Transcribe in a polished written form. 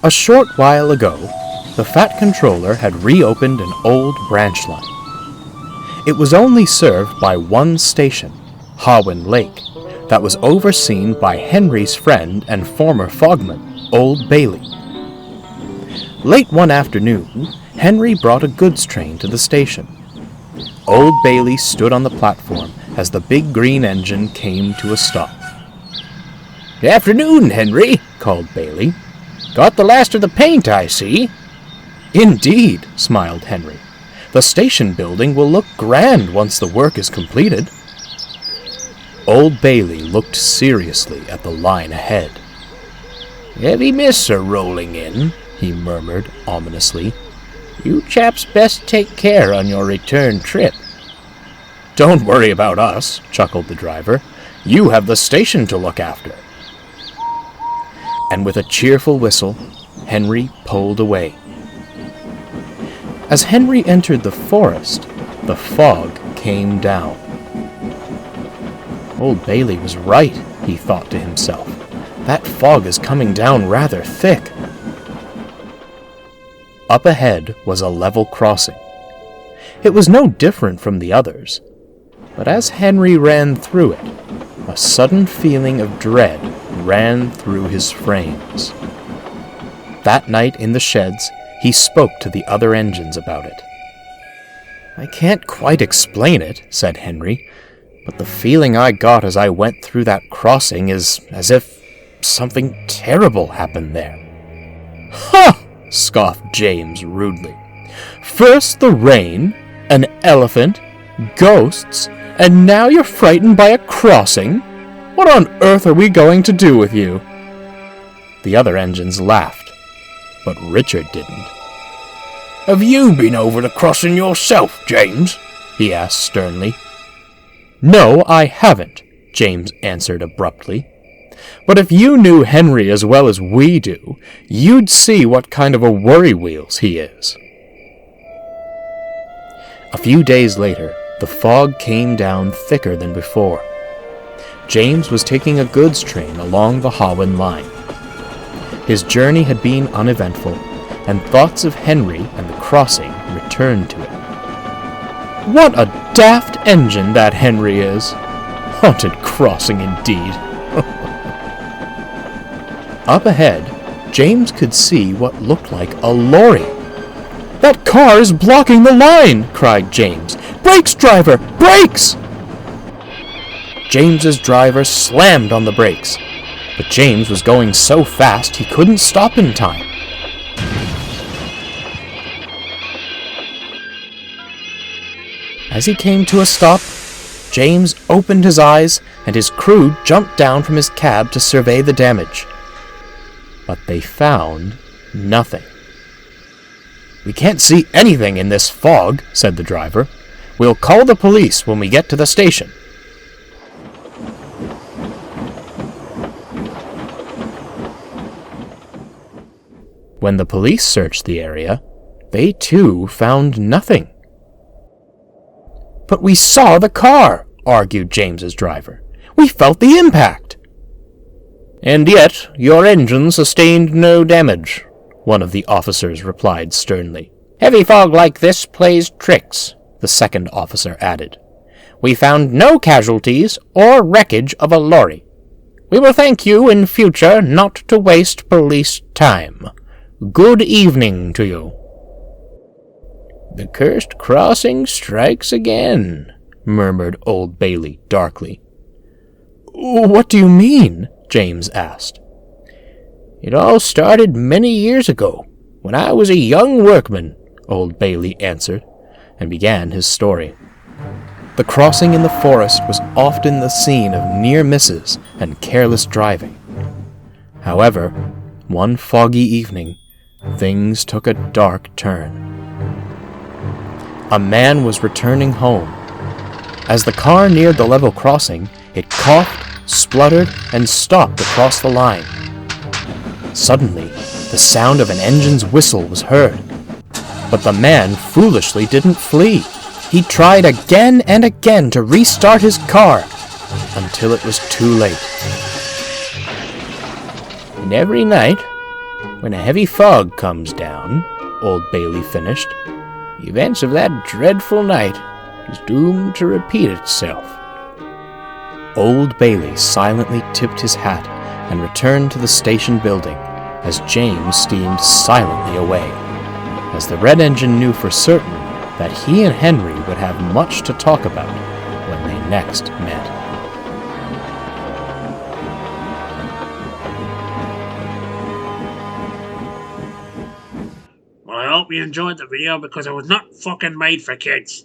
A short while ago, the Fat Controller had reopened an old branch line. It was only served by one station, Hawin Lake, that was overseen by Henry's friend and former fogman, Old Bailey. Late one afternoon, Henry brought a goods train to the station. Old Bailey stood on the platform as the big green engine came to a stop. "Afternoon, Henry," called Bailey. "Got the last of the paint, I see." "Indeed," smiled Henry. "The station building will look grand once the work is completed." Old Bailey looked seriously at the line ahead. "Heavy mists are rolling in," he murmured ominously. "You chaps best take care on your return trip." "Don't worry about us," chuckled the driver. "You have the station to look after." And with a cheerful whistle, Henry pulled away. As Henry entered the forest, the fog came down. Old Bailey was right, he thought to himself. That fog is coming down rather thick. Up ahead was a level crossing. It was no different from the others, but as Henry ran through it, a sudden feeling of dread ran through his frames. That night in the sheds, he spoke to the other engines about it. "I can't quite explain it," said Henry, "but the feeling I got as I went through that crossing is as if something terrible happened there." "Ha!" scoffed James rudely. "First the rain, an elephant, ghosts, and now you're frightened by a crossing? What on earth are we going to do with you?" The other engines laughed, but Richard didn't. "Have you been over the crossing yourself, James?" he asked sternly. "No, I haven't," James answered abruptly. "But if you knew Henry as well as we do, you'd see what kind of a worry wheels he is." A few days later, the fog came down thicker than before. James was taking a goods train along the Hawin line. His journey had been uneventful, and thoughts of Henry and the crossing returned to him. "What a daft engine that Henry is! Haunted crossing indeed!" Up ahead, James could see what looked like a lorry. "That car is blocking the line!" cried James. "Brakes, driver! Brakes!" James's driver slammed on the brakes, but James was going so fast he couldn't stop in time. As he came to a stop, James opened his eyes, and his crew jumped down from his cab to survey the damage. But they found nothing. "We can't see anything in this fog," said the driver. "We'll call the police when we get to the station." When the police searched the area, they too found nothing. "But we saw the car," argued James's driver. "We felt the impact." "And yet your engine sustained no damage," one of the officers replied sternly. "Heavy fog like this plays tricks," the second officer added. "We found no casualties or wreckage of a lorry. We will thank you in future not to waste police time. Good evening to you." "The cursed crossing strikes again," murmured Old Bailey darkly. "What do you mean?" James asked. "It all started many years ago, when I was a young workman," Old Bailey answered, and began his story. The crossing in the forest was often the scene of near misses and careless driving. However, one foggy evening, things took a dark turn. A man was returning home. As the car neared the level crossing, it coughed, spluttered, and stopped across the line. Suddenly, the sound of an engine's whistle was heard. But the man foolishly didn't flee. He tried again and again to restart his car, until it was too late. "And every night, When a heavy fog comes down, Old Bailey finished, the events of that dreadful night is doomed to repeat itself. Old Bailey silently tipped his hat and returned to the station building as James steamed silently away, as the Red Engine knew for certain that he and Henry would have much to talk about when they next met. Well, I hope you enjoyed the video because it was not fucking made for kids.